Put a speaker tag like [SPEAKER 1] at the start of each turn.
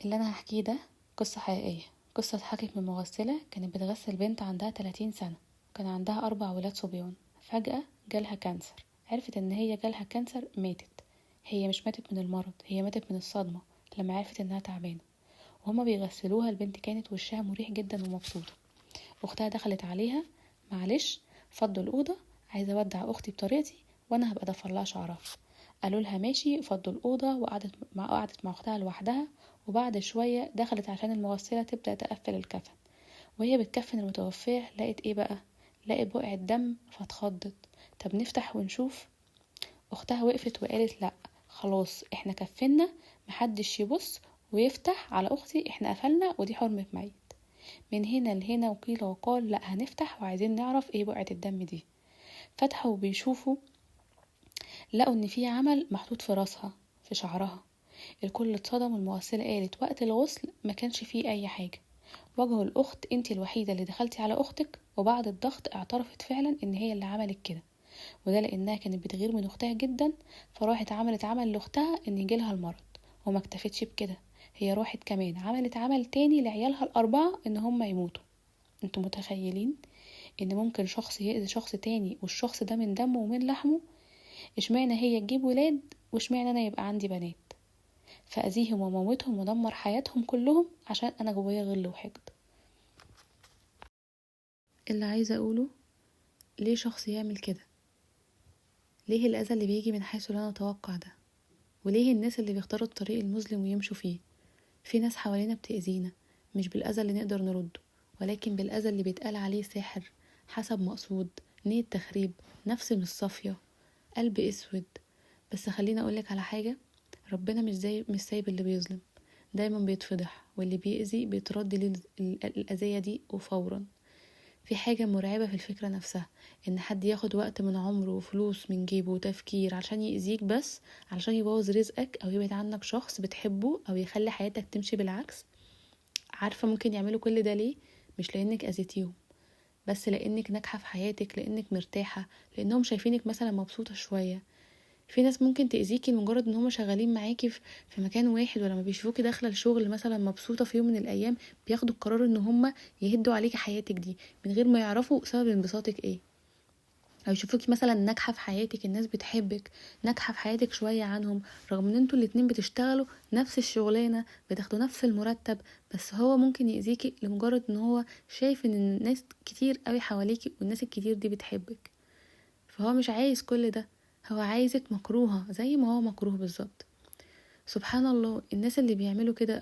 [SPEAKER 1] اللي انا هحكيه ده قصة حقيقية، قصة اتحكت من مغسلة كانت بتغسل بنت عندها 30 سنة، كان عندها 4 ولاد صبيان. فجأة جالها كانسر، عرفت ان هي جالها كانسر، ماتت. هي مش ماتت من المرض، هي ماتت من الصدمة لما عرفت انها تعبانة. وهما بيغسلوها البنت كانت وشها مريح جدا ومبسوطة. اختها دخلت عليها: معلش، فضوا الأوضة، عايزة اودع اختي بطريقتي وانا هبقى ضفر لها شعرها. قالوا لها ماشي، فضوا الأوضة، وقعدت مع اختها لوحدها. وبعد شوية دخلت عشان المغسلة تبدأ تقفل الكفن. وهي بتكفن المتوفية لقت ايه بقى؟ لقت بقعة دم فاتخضت. طب نفتح ونشوف. اختها وقفت وقالت: لا خلاص، احنا كفنا، محدش يبص ويفتح على اختي، احنا قفلنا ودي حرمة ميت. من هنا لهنا وقيل وقال: لا هنفتح وعايزين نعرف ايه بقعة الدم دي. فتحوا وبيشوفوا، لقوا ان في عمل محطوط في راسها، في شعرها. الكل اتصدم، والمغسلة قالت وقت الغسل ما كانش فيه اي حاجة. واجهوا الاخت: انتي الوحيدة اللي دخلتي على اختك. وبعد الضغط اعترفت فعلا ان هي اللي عملت كده، وده لانها كانت بتغير من اختها جدا. فراحت عملت عمل لاختها ان يجيلها المرض. وما اكتفتش بكده، هي راحت كمان عملت عمل تاني لعيالها الاربعة ان هم يموتوا. انتوا متخيلين ان ممكن شخص يأذي شخص تاني والشخص ده من دمه ومن لحمه؟ اشمعنى هي تجيب ولاد واشمعنى انا يبقى عندي بنات؟ فأذيهم وموتهم ودمر حياتهم كلهم عشان انا جوايا غل وحقد. اللي عايزة اقوله: ليه شخص يعمل كده؟ ليه الأذى اللي بيجي من حيث لا نتوقع ده؟ وليه الناس اللي بيختاروا الطريق المظلم ويمشوا فيه؟ في ناس حوالينا بتأذينا مش بالأذى اللي نقدر نرده، ولكن بالأذى اللي بيتقال عليه ساحر، حسب مقصود، نية تخريب، نفس مش صافية، قلب اسود. بس خليني اقولك على حاجة: ربنا مش سايب اللي بيظلم، دايما بيتفضح، واللي بيأذي بيترد ليه الأذية دي وفورا. في حاجة مرعبة في الفكرة نفسها، ان حد ياخد وقت من عمره وفلوس من جيبه وتفكير عشان يأذيك، بس علشان يبوظ رزقك او يبعد عنك شخص بتحبه او يخلي حياتك تمشي بالعكس. عارفة ممكن يعملوا كل ده ليه؟ مش لانك اذيتيهم، بس لانك ناجحة في حياتك، لانك مرتاحة، لانهم شايفينك مثلا مبسوطة شوية. في ناس ممكن تأذيكي لمجرد ان هم شغالين معاكي في مكان واحد، ولما بيشوفوكي داخله الشغل مثلا مبسوطه في يوم من الايام بياخدوا القرار ان هم يهدوا عليكي حياتك دي من غير ما يعرفوا سبب انبساطك ايه. او يشوفوكي مثلا ناجحه في حياتك، الناس بتحبك، ناجحه في حياتك شويه عنهم، رغم ان انتوا الاتنين بتشتغلوا نفس الشغلانه، بتاخدوا نفس المرتب، بس هو ممكن يأذيكي لمجرد ان هو شايف ان الناس كتير قوي حواليكي والناس الكتير دي بتحبك. فهو مش عايز كل ده، هو عايزك مكروهة زي ما هو مكروه بالظبط. سبحان الله، الناس اللي بيعملوا كده